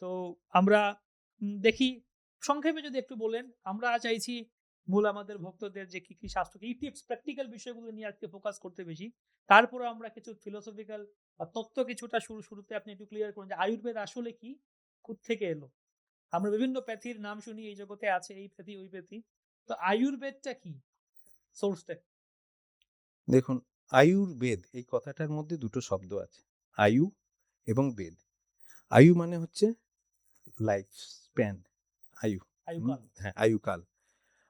তো আমরা দেখি সংক্ষেপে যদি একটু বলেন, আমরা চাইছি মূল আমাদের ভক্তদের যে কি শাস্ত্র, কি টিপস, প্র্যাকটিক্যাল বিষয়গুলো নিয়ে আজকে ফোকাস করতে বেশি। তারপরে আমরা কিছু ফিলোসফিক্যাল বা তত্ত্ব কিছুটা শুরুতে আপনি একটু ক্লিয়ার করুন যে আয়ুর্বেদ আসলে কি? কোত্থেকে এলো? আমরা বিভিন্ন প্যাথির নাম শুনি এই জগতে আছে এই প্যাথি, ওই প্যাথি। তো আয়ুর্বেদটা কি? সোর্সটা কি? দেখুন, আয়ুর্বেদ এই কথাটার মধ্যে দুটো শব্দ আছে, আয়ু এবং বেদ। আয়ু মানে হচ্ছে লাইফ স্প্যান, আয়ু। আয়ুকাল। হ্যাঁ, আয়ুকাল।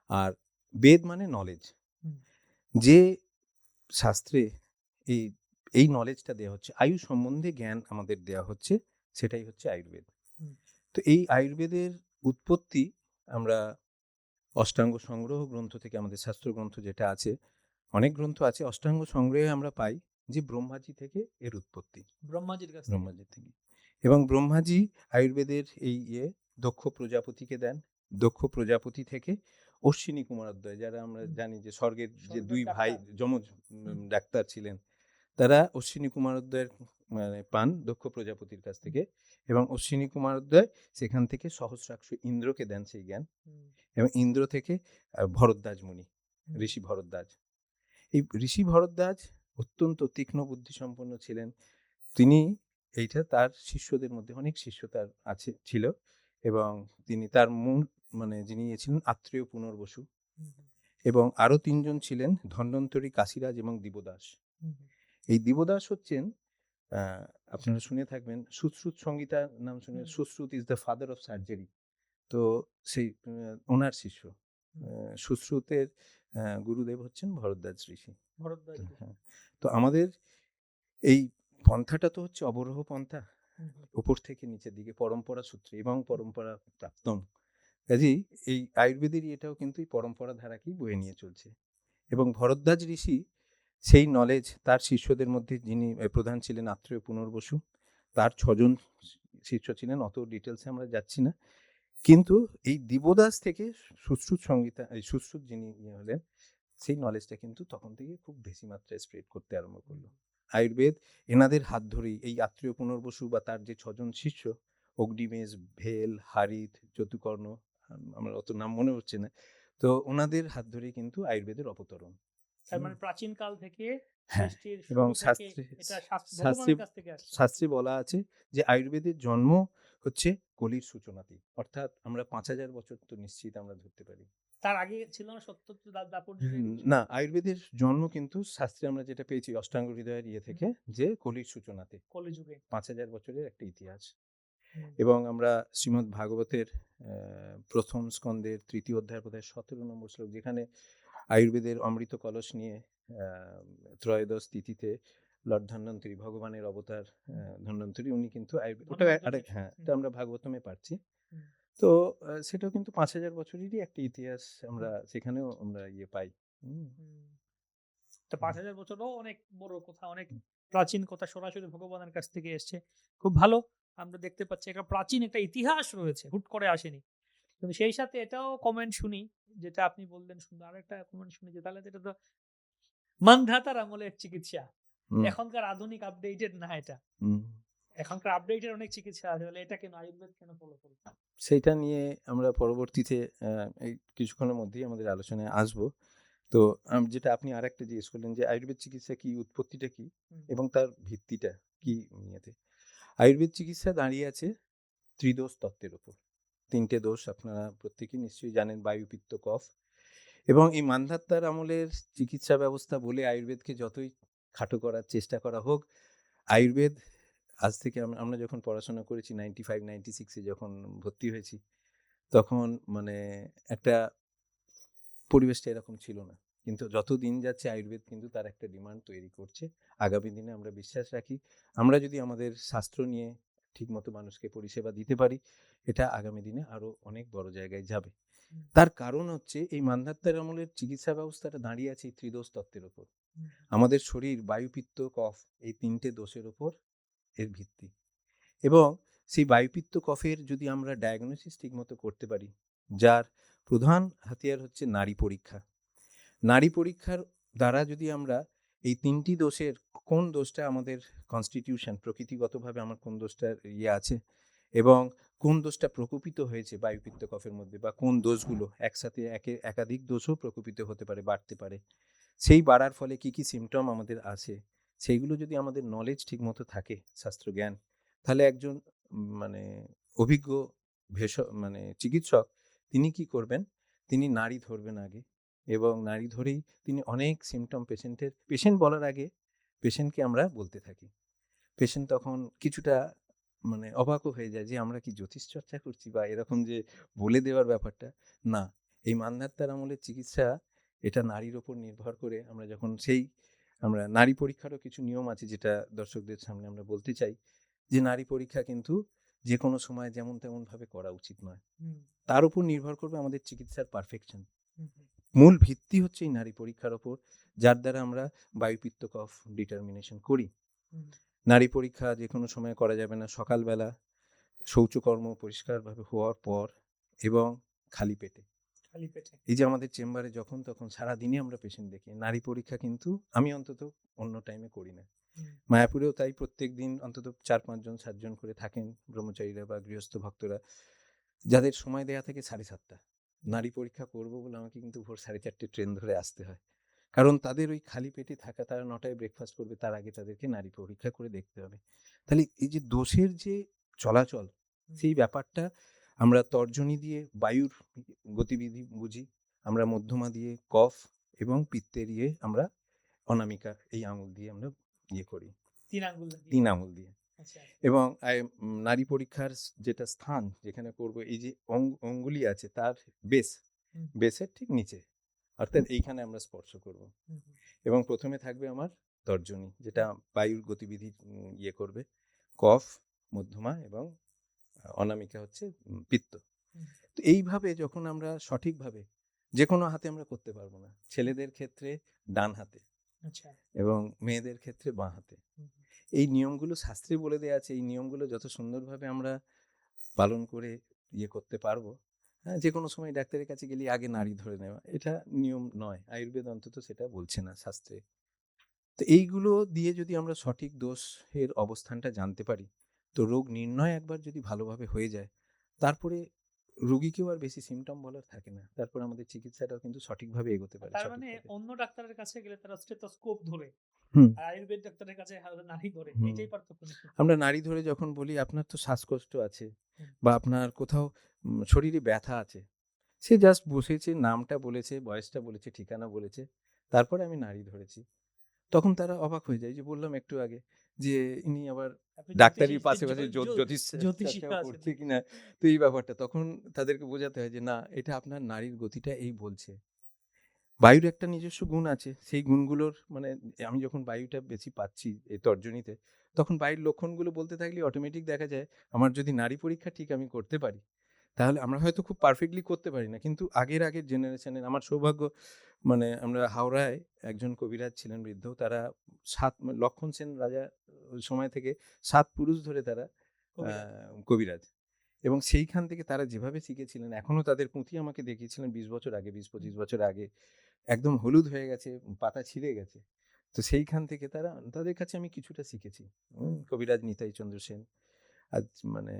আর বেদ মানে নলেজ। হুম, যে শাস্ত্রে এই এই নলেজটা দেওয়া হচ্ছে, আয়ু সম্বন্ধে জ্ঞান আমাদের দেওয়া হচ্ছে, সেটাই হচ্ছে আয়ুর্বেদ। হুম, তো এই আয়ুর্বেদের উৎপত্তি আমরা অষ্টাঙ্গ সংগ্রহ গ্রন্থ থেকে, আমাদের শাস্ত্র গ্রন্থ যেটা আছে, অনেক গ্রন্থ আছে, অষ্টাঙ্গ সংগ্রহে আমরা পাই যে ব্রহ্মাজি থেকে এর উৎপত্তি। ব্রহ্মাজির কাছ থেকে। ব্রহ্মাজি থেকে। এবং ব্রহ্মাজি আয়ুর্বেদের এই দক্ষ প্রজাপতিকে দেন। দক্ষ প্রজাপতি থেকে অশ্বিনী কুমারোদয়, যারা আমরা হুম, জানি যে স্বর্গের যে স্বর্গের দুই ভাই ডাক্তার। যমজ হুম, ডাক্তার ছিলেন, তারা অশ্বিনী কুমারোদয়ের মানে পান দক্ষ প্রজাপতির কাছ হুম, থেকে। এবং অশ্বিনী কুমারোদয় সেখান থেকে সহস্রাক্ষ ইন্দ্রকে দেন সেই জ্ঞান। হুম, এবং ইন্দ্র থেকে ভরদ্বাজ মুনি, হুম, ঋষি ভরদ্বাজ। এই ঋষি ভরদ্বাজ অত্যন্ত তীক্ষ্ণ বুদ্ধিসম্পন্ন ছিলেন। তিনি এইটা তার শিষ্যদের মধ্যে, অনেক শিষ্য তার ছিল। এবং তিনি তার মূল মানে যিনি ছিলেন আত্রেয় পুনর্বসু। হুম, হুম, এবং আরো তিনজন ছিলেন ধন্বন্তরী, কাশিরাজ এবং দিবদাস। হুম, হুম। এই দিবদাস হচ্ছেন, আপনারা শুনে থাকবেন সুশ্রুত সংগীতা নাম শুনে, hmm, Sushruta is the father of surgery. তো সেই ওনার শিষ্য হুম, সুশ্রুতের গুরুদেব হচ্ছেন ভরদ্বাজ ঋষি। ভরদ্বাজ ঋষি। হ্যাঁ। তো আমাদের এই পন্থাটা তো হচ্ছে অবরোহ পন্থা, হুম, হুম, উপর থেকে নিচের দিকে পরম্পরা সূত্রে এবং পরম্পরা প্রাপ্তম। কাজেই এই আয়ুর্বেদেরই এটাও কিন্তু এই পরম্পরা ধারাকেই বয়ে নিয়ে চলছে। এবং ভরদ্বাজ ঋষি সেই নলেজ তার শিষ্যদের মধ্যে, যিনি প্রধান ছিলেন আত্রেয় পুনর্বসু, তার 6 জন শিষ্য ছিলেন, অত ডিটেলসে আমরা যাচ্ছি না। কিন্তু এই দিবদাস থেকে সুশ্রুত সংগীতা, এই সুশ্রুত যিনি হলেন, সেই নলেজটা কিন্তু তখন থেকে খুব বেশি মাত্রায় স্প্রেড করতে আরম্ভ হুম, করলো। আয়ুর্বেদ এনাদের হাত ধরেই, এই আত্রেয় পুনর্বসু বা তার যে 6 জন শিষ্য, অগ্নিমেষ, ভেল, হারিত, যতুকর্ণ, আমার অত নাম মনে হচ্ছে না, তো ওনাদের হাত ধরেই কিন্তু আয়ুর্বেদের অবতরণ। তার মানে প্রাচীন কাল থেকে হ্যাঁ, সৃষ্টির এবং শুরু থেকে শাস্ত্রে এটা শাস্ত্রে ভগবানের কাছ থেকে আসছে। শাস্ত্রে বলা আছে যে আয়ুর্বেদের জন্ম হচ্ছে কলির সূচনাতেই, অর্থাৎ আমরা 5,000 বছর তো নিশ্চিত আমরা ধরতে পারি। তার আগে ছিল না সত্য দাপর যুগে কিছু? না, আয়ুর্বেদের জন্ম কিন্তু শাস্ত্রে আমরা যেটা পেয়েছি অষ্টাঙ্গ হৃদয়ের হুম, থেকে, যে কলির সূচনাতে, কলিযুগে। 5,000 বছরের একটা ইতিহাস। হুম, এবং আমরা শ্রীমদ্ ভাগবতের প্রথম স্কন্ধের 3য় অধ্যায় বোধহয় 17 নম্বর শ্লোক, যেখানে আয়ুর্বেদের অমৃত কলস নিয়ে ত্রয়োদশ তিথিতে লর্ড ধন্বন্তরী, ভগবানের অবতার হুম, ধন্বন্তরী, উনি কিন্তু ওটা ধন্বন্তরী আরেক, ঋষি। হ্যাঁ, হুম, এটা আমরা ভাগবতমে পাচ্ছি। হুম, তো সেটাও কিন্তু 5,000 বছরেরই একটা ইতিহাস, আমরা হুম, সেখানেও আমরা পাই। হুম, হুম। তো হুম, 5,000 বছরও অনেক বড় কথা, অনেক প্রাচীন কথা সরাসরি ভগবানের কাছ থেকে এসছে। খুব ভালো। আমরা দেখতে পাচ্ছি একটা প্রাচীন একটা ইতিহাস রয়েছে, হুট করে আসেনি। কিন্তু সেই সাথে এটাও কমেন্ট শুনি, যেটা আপনি বললেন সুন্দর। আরেকটা কমেন্ট শুনি যে তাহলে তো এটা তো মানধাতার আমলের চিকিৎসা। হুম, এখনকার আধুনিক আপডেটেড না এটা। হুম। এখনকার আপডেটেড অনেক চিকিৎসা আছে। তাহলে এটা কেন আয়ুর্বেদ কেন ফলো করব? সেইটা নিয়ে আমরা পরবর্তীতে এই কিছুক্ষণের মধ্যেই আমাদের আলোচনায় আসবো। তো যেটা আপনি আরেকটা জিজ্ঞেস করলেন যে আয়ুর্বেদ চিকিৎসা কি, উৎপত্তিটা কি হুম, এবং তার ভিত্তিটা হুম, কি নিয়েতে। আয়ুর্বেদ চিকিৎসা দাঁড়িয়ে আছে ত্রিদোষ তত্ত্বের উপর। 3টে দোষ আপনারা প্রত্যেকেই নিশ্চয়ই জানেন, বায়ু, পিত্ত, কফ। এবং এই মান্ধাত্তার আমলের চিকিৎসা ব্যবস্থা বলে আয়ুর্বেদকে যতই খাটো করার চেষ্টা করা হোক, আয়ুর্বেদ আজ থেকে আমরা যখন পড়াশোনা করেছি 95-96-এ যখন ভর্তি হয়েছি, তখন মানে একটা পরিবেশটা এরকম ছিল না। কিন্তু যত দিন যাচ্ছে আয়ুর্বেদ কিন্তু তার একটা ডিমান্ড তৈরি করছে। আগামী দিনে আমরা বিশ্বাস রাখি, আমরা যদি আমাদের শাস্ত্র নিয়ে ঠিকমতো মানুষকে পরিষেবা দিতে পারি, এটা আগামী দিনে আরো অনেক বড় জায়গায় যাবে। হুম, তার কারণ হচ্ছে এই মান্ধাত্তার আমলের চিকিৎসা ব্যবস্থাটা দাঁড়িয়ে আছে এই ত্রিদোষ তত্ত্বের উপর। হুম, আমাদের শরীর, বায়ু, পিত্ত, কফ, এই 3টে দোষের উপর এর ভিত্তি। এবং সেই বায়ুপিত্ত কফের যদি আমরা ডায়াগনোসিস ঠিকমতো করতে পারি, যার প্রধান হাতিয়ার হচ্ছে নাড়ি পরীক্ষা। নাড়ি পরীক্ষার দ্বারা যদি আমরা এই 3টি দোষের কোন দোষটা আমাদের কনস্টিটিউশন, প্রকৃতিগতভাবে আমার কোন দোষটার আছে, এবং কোন দোষটা প্রকোপিত হয়েছে বায়ুপিত্ত কফের মধ্যে, বা কোন দোষগুলো একসাথে একাধিক দোষও প্রকোপিত হতে পারে, বাড়তে পারে, সেই বাড়ার ফলে কি কি সিমটম আমাদের আসে, সেইগুলো যদি আমাদের নলেজ ঠিকমতো থাকে, শাস্ত্রজ্ঞান, তাহলে একজন মানে অভিজ্ঞ মানে চিকিৎসক তিনি কি করবেন, তিনি নাড়ি ধরবেন আগে, এবং নাড়ি ধরেই তিনি অনেক সিমটম পেশেন্ট বলার আগে পেশেন্টকে আমরা বলতে থাকি। পেশেন্ট তখন কিছুটা মানে অবাকও হয়ে যায় যে আমরা কি জ্যোতিষ চর্চা করছি, বা এরকম যে বলে দেওয়ার ব্যাপারটা না। এই মান্ধাত্তার আমলের চিকিৎসা এটা নারীর ওপর নির্ভর করে, আমরা নারী পরীক্ষারও কিছু নিয়ম আছে যেটা দর্শকদের সামনে আমরা বলতে চাই, যে নারী পরীক্ষা কিন্তু যে কোনো সময় যেমন তেমন ভাবে করা উচিত নয়। তার উপর নির্ভর করবে আমাদের চিকিৎসার পারফেকশন। মূল ভিত্তি হচ্ছে এই নারী পরীক্ষার ওপর, যার দ্বারা আমরা বায়ুপিত্ত কফ ডিটারমিনেশন করি। নারী পরীক্ষা যে কোনো সময় করা যাবে না, সকালবেলা শৌচকর্ম পরিষ্কারভাবে হওয়ার পর এবং খালি পেটে। এই যে আমাদের চেম্বারে যখন তখন সারাদিনই আমরা পেশেন্ট দেখি, নারী পরীক্ষা কিন্তু আমি অন্তত অন্য টাইমে করি না। মায়াপুরেও তাই প্রত্যেক দিন অন্তত 4-5 জন 7 জন করে থাকেন ব্রহ্মচারীরা বা গৃহস্থ ভক্তরা, যাদের সময় দেয়া থাকে 7:30। নারী পরীক্ষা করব বলে আমাকে কিন্তু ভোর 4:30 ট্রেন ধরে আসতে হয়, কারণ তাদের ওই খালি পেটে থাকা, তারা 9টায় ব্রেকফাস্ট করবে, তার আগে তাদেরকে নারী পরীক্ষা করে দেখতে হবে। তাহলে এই যে দোষের যে চলাচল, সেই ব্যাপারটা আমরা তর্জনী দিয়ে বায়ুর গতিবিধি বুঝি, আমরা মধ্যমা দিয়ে কফ, এবং পিত্তে দিয়ে আমরা অনামিকা, এই আঙুল দিয়ে আমরা করি, 3 আঙুল দিয়ে। এবং নারী পরীক্ষার যেটা স্থান যেখানে করব, এই যে অঙ্গুলি আছে তার বেসের ঠিক নিচে, অর্থাৎ এইখানে আমরা স্পর্শ করব। এবং প্রথমে থাকবে আমার তর্জনী, যেটা বায়ুর গতিবিধি করবে, কফ, মধ্যমা এবং অনামিকা হচ্ছে পিত্ত। তো এইভাবে যখন আমরা সঠিকভাবে, যে কোনো হাতে আমরা করতে পারবো না, ছেলেদের ক্ষেত্রে ডান হাতে এবং মেয়েদের ক্ষেত্রে বাঁ হাতে। এই নিয়মগুলো শাস্ত্রে বলে দেওয়া আছে, এই নিয়মগুলো যত সুন্দরভাবে আমরা পালন করে করতে পারবো, হ্যাঁ, যে কোনো সময় ডাক্তারের কাছে গেলে আগে নাড়ি ধরে নেওয়া, এটা নিয়ম নয়, আয়ুর্বেদ অন্তত সেটা বলছে না শাস্ত্রে। তো এইগুলো দিয়ে যদি আমরা সঠিক দোষের অবস্থানটা জানতে পারি, তো রোগ নির্ণয় একবার যদি ভালোভাবে হয়ে যায়, তারপরে রোগীকেও আর বেশি সিমটম বলার থাকে না, তারপর আমাদের চিকিৎসাটাও কিন্তু সঠিকভাবে এগোতে পারে। তার মানে অন্য ডাক্তারের কাছে গেলে তারা স্টেথোস্কোপ ধরে, আর আয়ুর্বেদ ডাক্তারের কাছে নাড়ি ধরে, এটাই পার্থক্য। আমরা নাড়ি ধরে যখন বলি আপনার তো শ্বাসকষ্ট আছে বা আপনার কোথাও শরীরে ব্যথা আছে, সে জাস্ট বসেছে, নামটা বলেছে, বয়সটা বলেছে, ঠিকানা বলেছে, তারপরে আমি নাড়ি ধরেছি, তখন তারা অবাক হয়ে যায়, যে বললাম একটু আগে যে ইনি আবার ডাক্তারির পাশাপাশি জ্যোতিষ করছে কিনা। তো এই ব্যাপারটা তখন তাদেরকে বোঝাতে হয় যে না, এটা আপনার নাড়ির গতিটা এই বলছে। বায়ুর একটা নিজস্ব গুণ আছে, সেই গুণগুলোর মানে আমি যখন বায়ুটা বেশি পাচ্ছি এই তর্জনীতে, তখন বায়ুর লক্ষণগুলো বলতে থাকলে অটোমেটিক দেখা যায় আমার যদি নাড়ি পরীক্ষা ঠিক আমি করতে পারি, তাহলে আমরা হয়তো খুব পারফেক্টলি করতে পারি না, কিন্তু আগের জেনারেশনের, আমার সৌভাগ্য, মানে আমরা হাওড়ায় একজন কবিরাজ ছিলেন বৃদ্ধ, তারা লক্ষণ সেন রাজা ওই সময় থেকে 7 পুরুষ ধরে তারা কবিরাজ, এবং সেইখান থেকে তারা যেভাবে শিখেছিলেন, এখনো তাদের পুঁথি আমাকে দেখিয়েছিলেন 20 বছর আগে, 20-25 বছর আগে, একদম হলুদ হয়ে গেছে, পাতা ছিঁড়ে গেছে। তো সেইখান থেকে তাদের কাছে আমি কিছুটা শিখেছি। কবিরাজ নিতাই চন্দ্র সেন, আজ মানে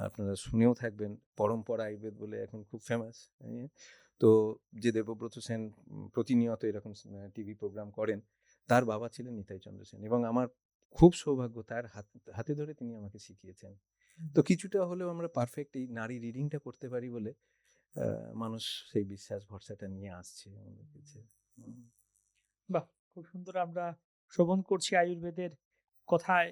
আপনারা শুনেও থাকবেন, পরম্পরা আয়ুর্বেদ বলে এখন খুব ফেমাস। তো যে দেবব্রত সেন প্রতিনিয়ত এরকম টিভি প্রোগ্রাম করেন, তার বাবা ছিলেন নিতাই চন্দ্র সেন, এবং আমার খুব সৌভাগ্য, তার হাতে ধরে তিনি আমাকে শিখিয়েছেন। তো কিছুটা হলেও আমরা পারফেক্ট এই নারী রিডিংটা করতে পারি বলে মানুষ সেই বিশ্বাস ভরসাটা নিয়ে আসছে আমাদের কাছে। বাহ, খুব সুন্দর আমরা শ্রবণ করছি আয়ুর্বেদের কথায়